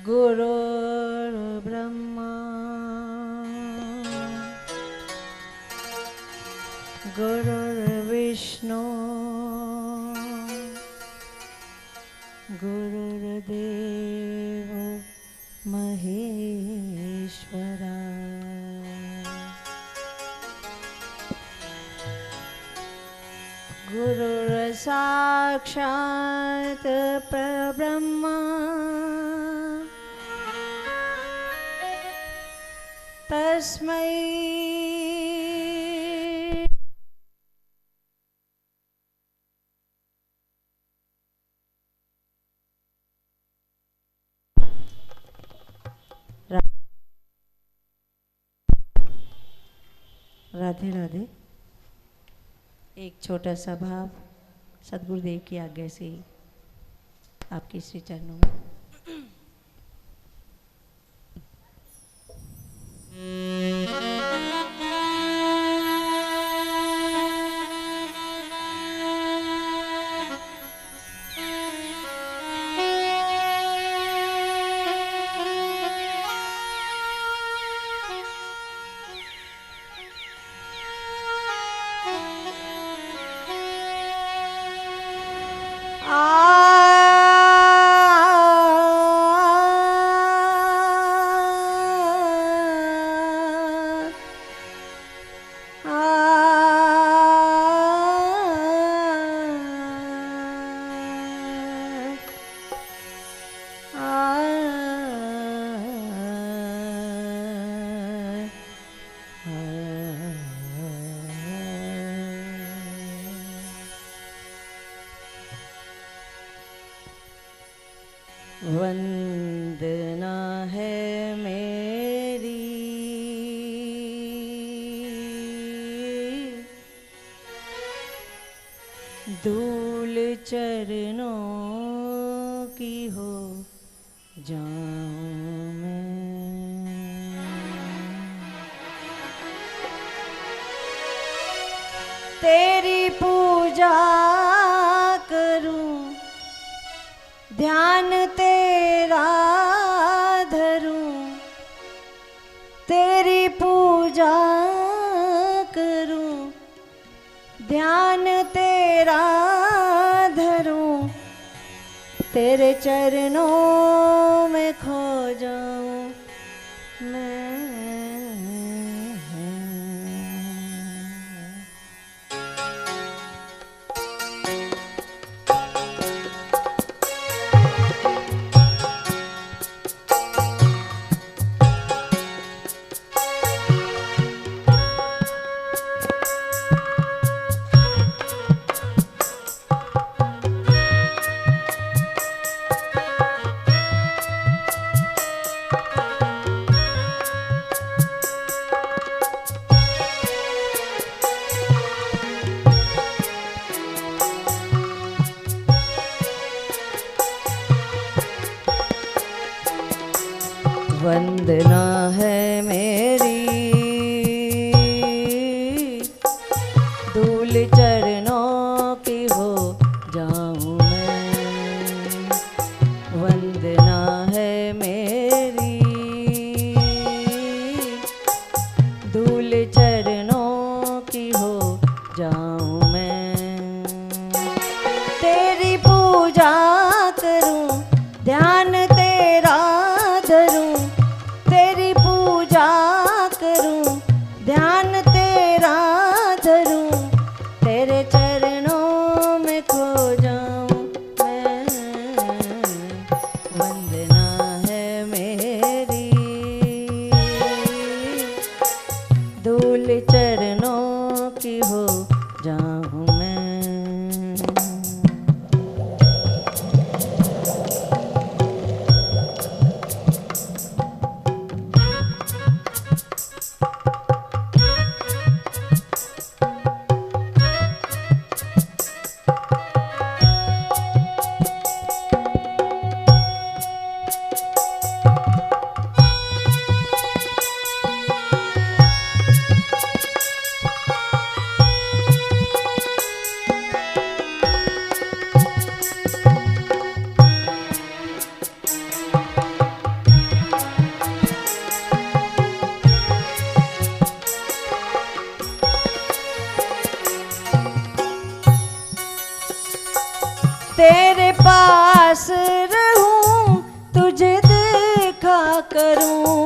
गुरुर्ब्रह्मा गुरुर्विष्णु गुरुर्देव महेश्वरा। गुरुर्साक्षात् परब्रह्मा तस्मै राधे राधे। एक छोटा सा भाव सद्गुरुदेव की आज्ञा से आपके श्री चरणों में। वंदना है मेरी धूल चरणों की हो जाऊं मैं। तेरी पूजा करूं ध्यान तेरा धरूं, तेरी पूजा करूं ध्यान तेरा धरूं, तेरे चरणों में खो जाऊं मैं। वंदना है मेरी धूल चरणों की हो जाऊं मैं। वंदना है मेरी धूल चरणों की हो जाऊं मैं। तेरी पूजा करूं ध्यान तेरा धरूं, तेरी पूजा करूं ध्यान तेरा धरूं, तेरे चरणों में खो जाऊं मैं। वंदना है मेरी धूल चरणों की हो जाऊं मैं। तेरे पास रहूं, तुझे देखा करूं।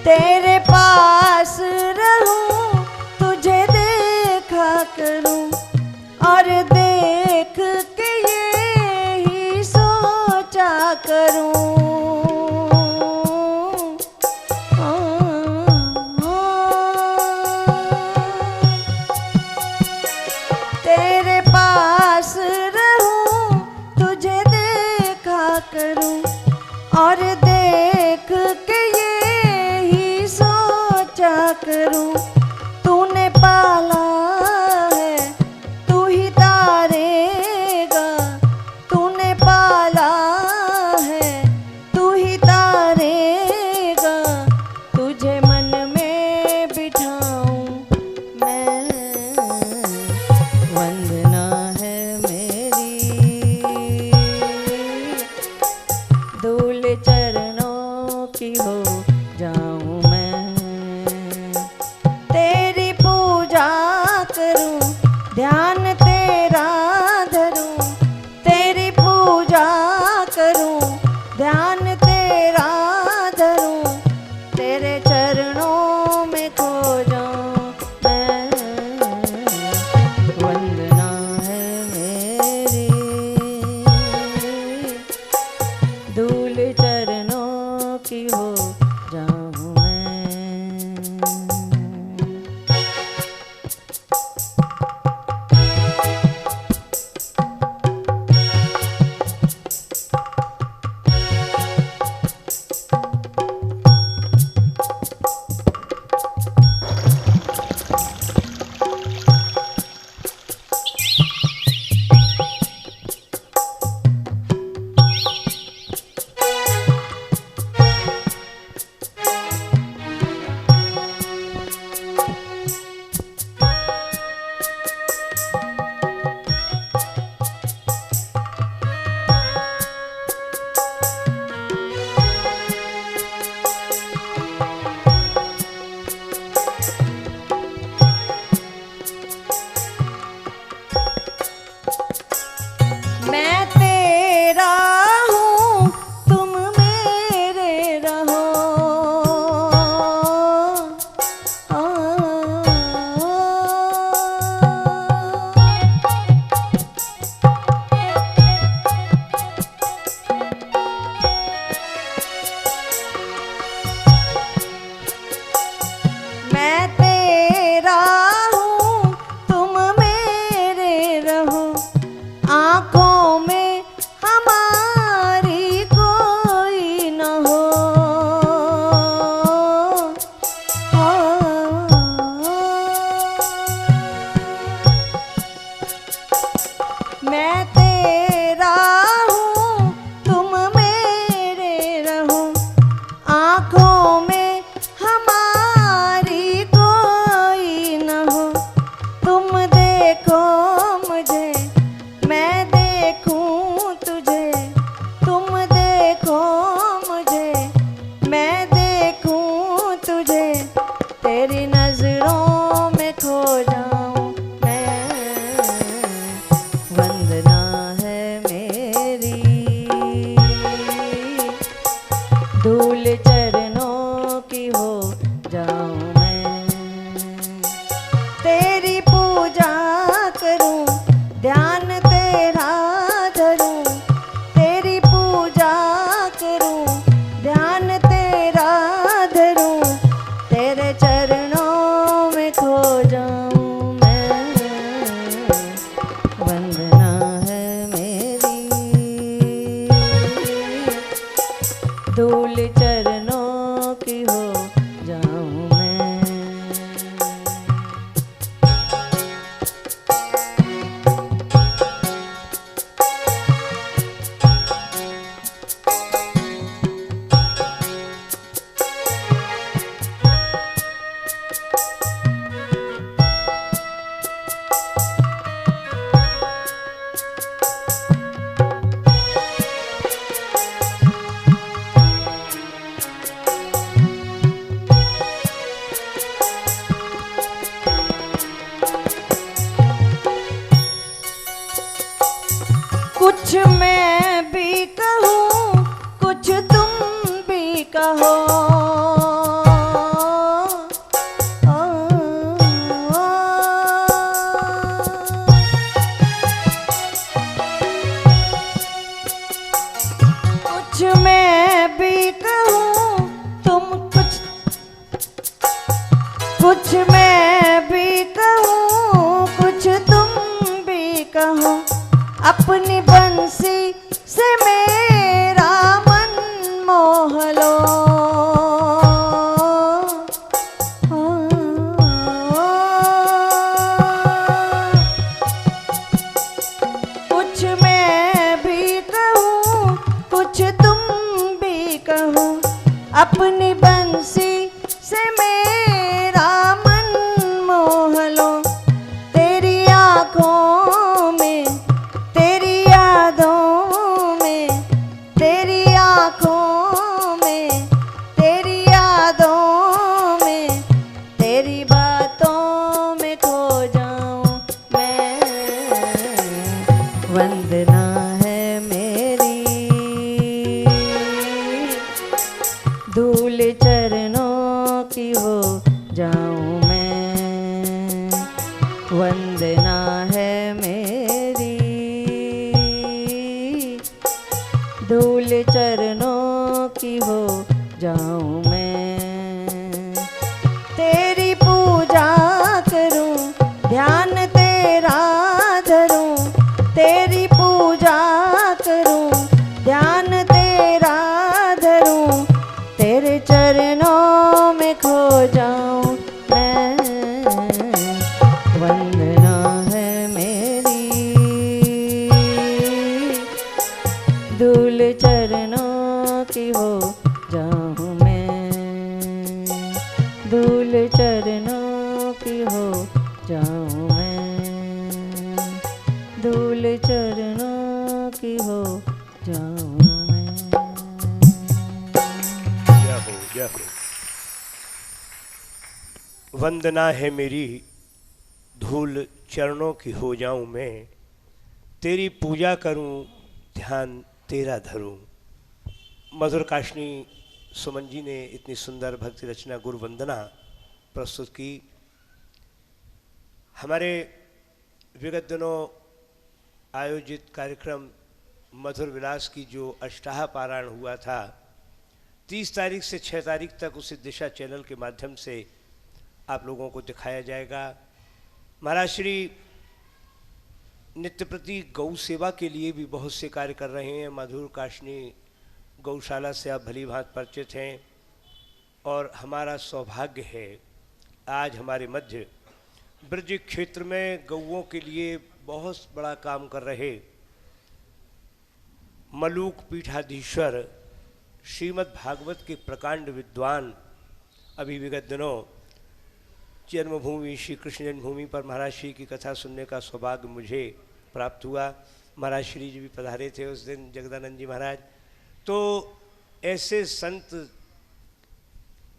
तेरे पास रहूं, तुझे देखा करूं, और देख के ये ही सोचा करूं। तेरे पास रहूं, तुझे देखा करूं, और देख के ये ही सोचा करूं। तूने पाला है, तू ही तारेगा। तूने पाला है, तू ही तारेगा। तुझे मन में बिठाऊं मैं, वंदना है मेरी। धूल चरणों की हो जाऊं मैं, तेरी पूजा करूं, ध्यान तेरा धरूं। तेरी पूजा करूं, ध्यान तेरा धरूं। तेरे चरणों में खो जाऊं मैं, वंदना है मेरी। धूल चरणों की हो जाऊं मैं। मैं तेरा हूँ, तुम मेरे रहो। मैं तेरा हूँ, तुम मेरे रहो। आँखों में कुछ मैं भी कहूँ कुछ तुम भी कहो। कुछ मैं भी कहूँ तुम कुछ मैं भी कहूँ कुछ तुम भी कहो। अपनी बंसी से मेरा मन मोह लो। कुछ मैं भी कहूँ कुछ तुम भी कहो। अपनी बंसी से मेरा मन मोह लो। तेरी आँखों में तेरी यादों में तेरी आँखों में तेरी यादों में तेरी बातों में खो जाऊं मैं। वंदना है मेरी धूल चरणों की हो जाऊं मैं। वंदना है मेरी धूल चरणों की हो जाऊं मैं। तेरी पूजा करूं ध्यान तेरा धरूं। तेरी पूजा करूं ध्यान तेरा धरूं। तेरे चरणों में खो जाऊं मैं। वंदना है मेरी धूल चरणों की हो जाऊं मैं। धूल चरणों की हो जाऊं मैं। धूल चरणों की हो जाऊं मैं। जय हो जय हो। वंदना है मेरी धूल चरणों की हो जाऊं मैं। तेरी पूजा करूं ध्यान तेरा धरूं। मधुर काशनी सुमन जी ने इतनी सुंदर भक्ति रचना गुरु वंदना प्रस्तुत की। हमारे विगत दिनों आयोजित कार्यक्रम मधुर विलास की जो अष्टाह पारायण हुआ था 30 तारीख से 6 तारीख तक उसे दिशा चैनल के माध्यम से आप लोगों को दिखाया जाएगा। महाराज श्री नित्य प्रति गौ सेवा के लिए भी बहुत से कार्य कर रहे हैं। मधुर काशनी गौशाला से आप भली भांति परिचित हैं और हमारा सौभाग्य है आज हमारे मध्य ब्रज क्षेत्र में गौओं के लिए बहुत बड़ा काम कर रहे मलूक पीठाधीश्वर श्रीमद् भागवत के प्रकांड विद्वान अभी विगत दिनों जन्मभूमि श्री कृष्ण जन्मभूमि पर महाराज श्री की कथा सुनने का सौभाग्य मुझे प्राप्त हुआ। महाराज श्री जी भी पधारे थे उस दिन, जगदानंद जी महाराज। तो ऐसे संत,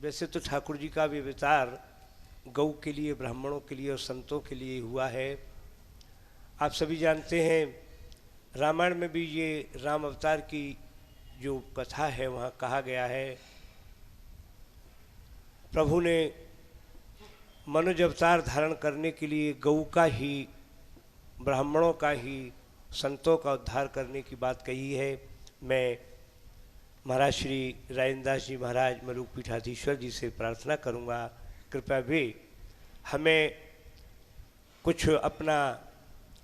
वैसे तो ठाकुर जी का भी विचार गौ के लिए, ब्राह्मणों के लिए और संतों के लिए हुआ है। आप सभी जानते हैं रामायण में भी ये राम अवतार की जो कथा है वहाँ कहा गया है प्रभु ने मनुज अवतार धारण करने के लिए गौ का ही, ब्राह्मणों का ही, संतों का उद्धार करने की बात कही है। मैं महाराज श्री राजेंद्र दास जी महाराज मलूक पीठाधीश्वर जी से प्रार्थना करूंगा कृपया वे हमें कुछ अपना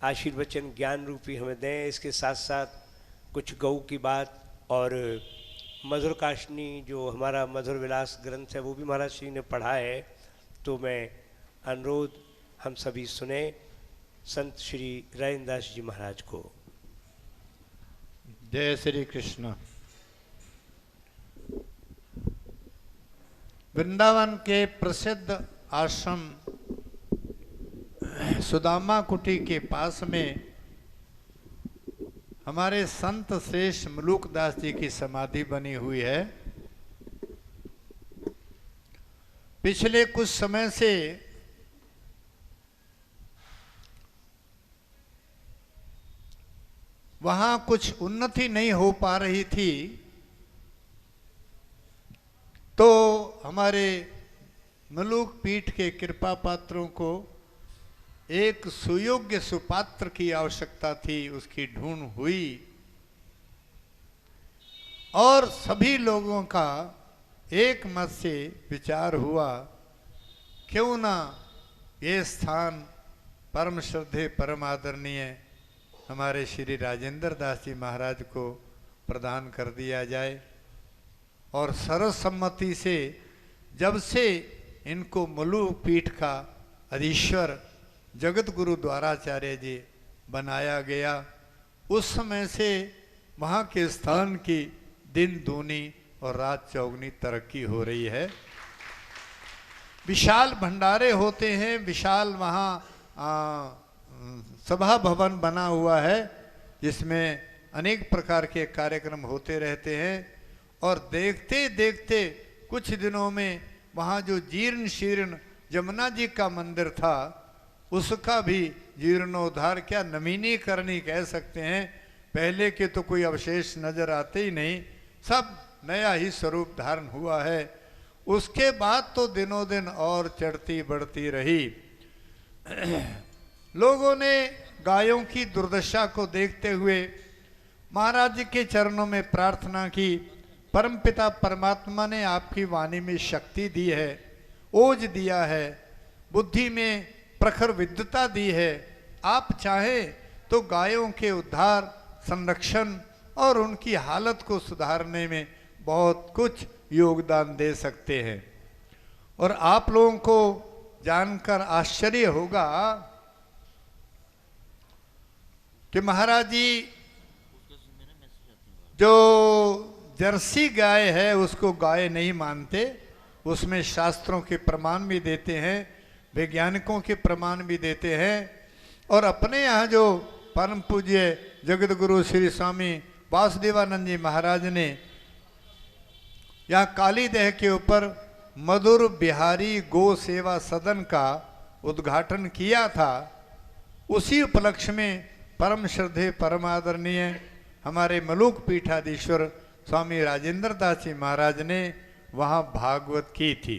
आशीर्वचन ज्ञान रूपी हमें दें। इसके साथ साथ कुछ गौ की बात और मधुर काशनी जो हमारा मधुर विलास ग्रंथ है वो भी महाराज श्री ने पढ़ा है। तो मैं अनुरोध हम सभी सुने संत श्री राजेंद्र दास जी महाराज को। जय श्री कृष्ण। वृंदावन के प्रसिद्ध आश्रम सुदामा कुटी के पास में हमारे संत श्रेष्ठ मलूक दास जी की समाधि बनी हुई है। पिछले कुछ समय से वहां कुछ उन्नति नहीं हो पा रही थी, तो हमारे मलूक पीठ के कृपा पात्रों को एक सुयोग्य सुपात्र की आवश्यकता थी। उसकी ढूंढ हुई और सभी लोगों का एक मत से विचार हुआ, क्यों ना ये स्थान परम श्रद्धेय परम आदरणीय हमारे श्री राजेंद्र दास जी महाराज को प्रदान कर दिया जाए। और सर्वसम्मति से जब से इनको मलूक पीठ का अधीश्वर जगत गुरु द्वाराचार्य जी बनाया गया, उस समय से वहाँ के स्थान की दिन दूनी और रात चौगुनी तरक्की हो रही है। विशाल भंडारे होते हैं, विशाल वहाँ सभा भवन बना हुआ है जिसमें अनेक प्रकार के कार्यक्रम होते रहते हैं। और देखते देखते कुछ दिनों में वहाँ जो जीर्ण शीर्ण जमुना जी का मंदिर था उसका भी जीर्णोद्धार, क्या नवीनीकरण कह सकते हैं, पहले के तो कोई अवशेष नजर आते ही नहीं, सब नया ही स्वरूप धारण हुआ है। उसके बाद तो दिनों दिन और चढ़ती बढ़ती रही। लोगों ने गायों की दुर्दशा को देखते हुए महाराज जी के चरणों में प्रार्थना की, परमपिता परमात्मा ने आपकी वाणी में शक्ति दी है, ओज दिया है, बुद्धि में प्रखर विद्वता दी है, आप चाहें तो गायों के उद्धार, संरक्षण और उनकी हालत को सुधारने में बहुत कुछ योगदान दे सकते हैं। और आप लोगों को जानकर आश्चर्य होगा कि महाराज जी जो जर्सी गाय है उसको गाय नहीं मानते, उसमें शास्त्रों के प्रमाण भी देते हैं, वैज्ञानिकों के प्रमाण भी देते हैं। और अपने यहाँ जो परम पूज्य जगत गुरु श्री स्वामी वासुदेवानंद जी महाराज ने यहाँ कालीदह के ऊपर मधुर बिहारी गो सेवा सदन का उद्घाटन किया था, उसी उपलक्ष्य में परम श्रद्धेय परम आदरणीय हमारे मलूक पीठाधीश्वर स्वामी राजेंद्र दास जी महाराज ने वहाँ भागवत की थी।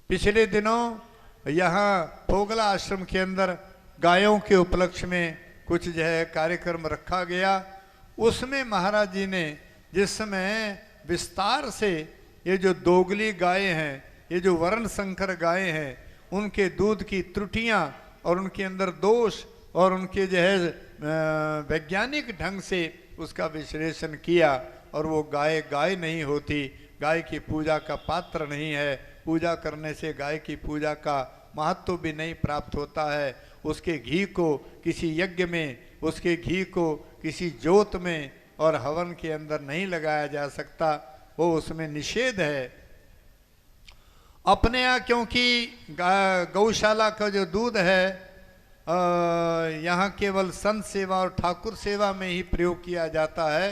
पिछले दिनों यहाँ पोगला आश्रम के अंदर गायों के उपलक्ष्य में कुछ जो है कार्यक्रम रखा गया। उसमें महाराज जी ने जिस समय विस्तार से ये जो दोगली गाय हैं, ये जो वर्ण संकर गाय हैं, उनके दूध की त्रुटियां और उनके अंदर दोष और उनके जो है वैज्ञानिक ढंग से उसका विश्लेषण किया। और वो गाय गाय नहीं होती, गाय की पूजा का पात्र नहीं है, पूजा करने से गाय की पूजा का महत्व भी नहीं प्राप्त होता है, उसके घी को किसी यज्ञ में, उसके घी को किसी जोत में और हवन के अंदर नहीं लगाया जा सकता, वो उसमें निषेध है। अपने यहाँ क्योंकि गौशाला का जो दूध है यहाँ केवल संत सेवा और ठाकुर सेवा में ही प्रयोग किया जाता है,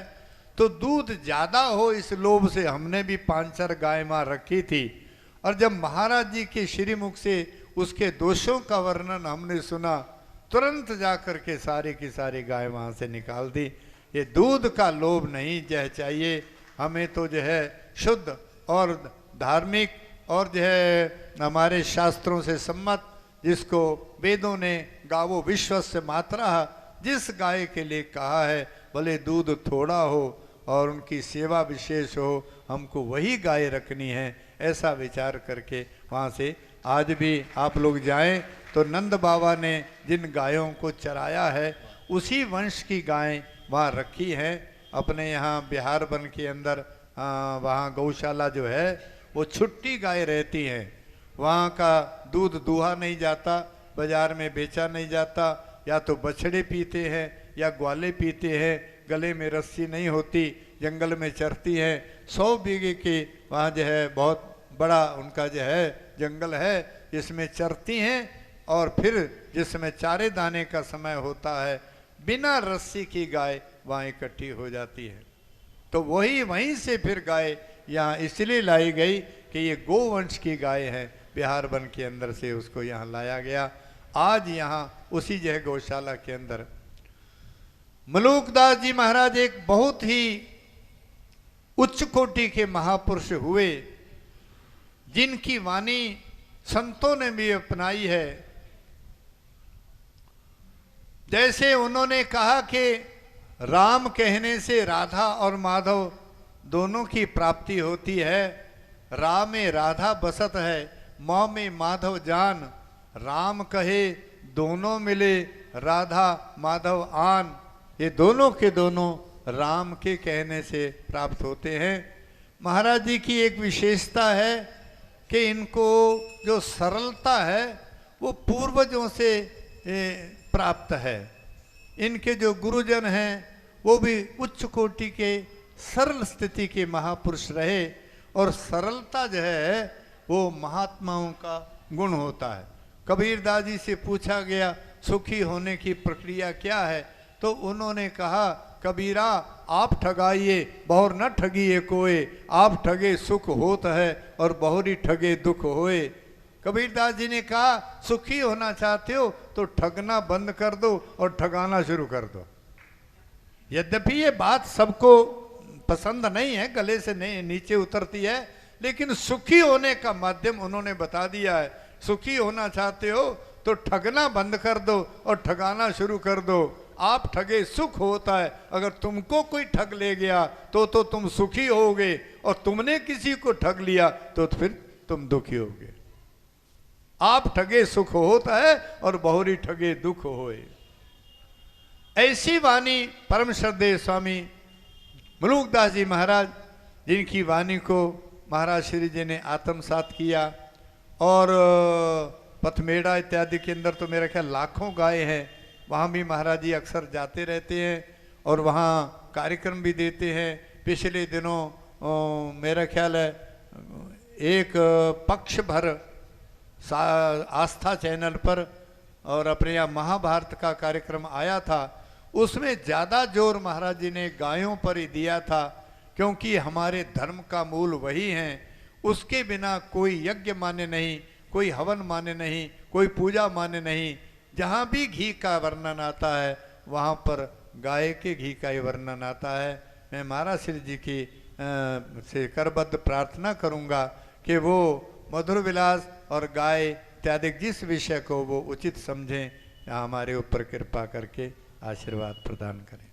तो दूध ज़्यादा हो इस लोभ से हमने भी 5-4 गाय मार रखी थी। और जब महाराज जी के श्रीमुख से उसके दोषों का वर्णन हमने सुना, तुरंत जाकर के सारी की सारी गाय वहाँ से निकाल दी। ये दूध का लोभ नहीं जो चाहिए हमें, तो जो है शुद्ध और धार्मिक और जो है हमारे शास्त्रों से सम्मत, जिसको वेदों ने गावो विश्वस्य मात्रा जिस गाय के लिए कहा है, भले दूध थोड़ा हो और उनकी सेवा विशेष हो, हमको वही गाय रखनी है, ऐसा विचार करके वहाँ से आज भी आप लोग जाएं तो नंद बाबा ने जिन गायों को चराया है उसी वंश की गायें वहाँ रखी हैं। अपने यहाँ बिहार वन के अंदर वहाँ गौशाला जो है वो छुट्टी गाय रहती हैं, वहाँ का दूध दूहा नहीं जाता, बाजार में बेचा नहीं जाता, या तो बछड़े पीते हैं या ग्वाले पीते हैं, गले में रस्सी नहीं होती, जंगल में चरती हैं। 100 बीघे के वहाँ जो है बहुत बड़ा उनका जो है जंगल है जिसमें चरती हैं, और फिर जिसमें चारे दाने का समय होता है बिना रस्सी की गाय वहाँ इकट्ठी हो जाती है। तो वहीं से फिर गाय यहाँ इसलिए लाई गई कि ये गोवंश की गाय है, बिहार वन के अंदर से उसको यहाँ लाया गया। आज यहाँ उसी जगह गौशाला के अंदर मलूकदास जी महाराज एक बहुत ही उच्च कोटि के महापुरुष हुए, जिनकी वाणी संतों ने भी अपनाई है। जैसे उन्होंने कहा कि राम कहने से राधा और माधव दोनों की प्राप्ति होती है। राम में राधा बसत है, माँ में माधव जान। राम कहे दोनों मिले, राधा माधव आन। ये दोनों के दोनों राम के कहने से प्राप्त होते हैं। महाराज जी की एक विशेषता है कि इनको जो सरलता है वो पूर्वजों से प्राप्त है। इनके जो गुरुजन हैं वो भी उच्च कोटि के सरल स्थिति के महापुरुष रहे, और सरलता जो है वो महात्माओं का गुण होता है। कबीरदास जी से पूछा गया सुखी होने की प्रक्रिया क्या है, तो उन्होंने कहा कबीरा आप ठगाइए बहुर न ठगिए कोई, आप ठगे सुख होत है और बहुरी ठगे दुख होए। कबीरदास जी ने कहा सुखी होना चाहते हो तो ठगना बंद कर दो और ठगाना शुरू कर दो। यद्यपि ये बात सबको पसंद नहीं है, गले से नहीं नीचे उतरती है, लेकिन सुखी होने का माध्यम उन्होंने बता दिया है। सुखी होना चाहते हो तो ठगना बंद कर दो और ठगाना शुरू कर दो। आप ठगे सुख होता है, अगर तुमको कोई ठग ले गया तो तुम सुखी होगे, और तुमने किसी को ठग लिया तो फिर तुम दुखी होगे। आप ठगे सुख होता है और बहुरी ठगे दुख होए। ऐसी वाणी परम श्रद्धेय स्वामी मलूकदास जी महाराज, जिनकी वाणी को महाराज श्री जी ने आत्मसात किया, और पथमेड़ा इत्यादि के अंदर तो मेरा ख्याल लाखों गाय हैं। वहाँ भी महाराज जी अक्सर जाते रहते हैं और वहाँ कार्यक्रम भी देते हैं। पिछले दिनों मेरा ख्याल है एक पक्ष भर आस्था चैनल पर और अपने यहाँ महाभारत का कार्यक्रम आया था। उसमें ज़्यादा जोर महाराज जी ने गायों पर ही दिया था, क्योंकि हमारे धर्म का मूल वही है। उसके बिना कोई यज्ञ मान्य नहीं, कोई हवन मान्य नहीं, कोई पूजा मान्य नहीं। जहाँ भी घी का वर्णन आता है वहाँ पर गाय के घी का ही वर्णन आता है। मैं महाराज श्री जी की से करबद्ध प्रार्थना करूँगा कि वो मधुर विलास और गाय इत्यादि जिस विषय को वो उचित समझें, हमारे ऊपर कृपा करके आशीर्वाद प्रदान करें।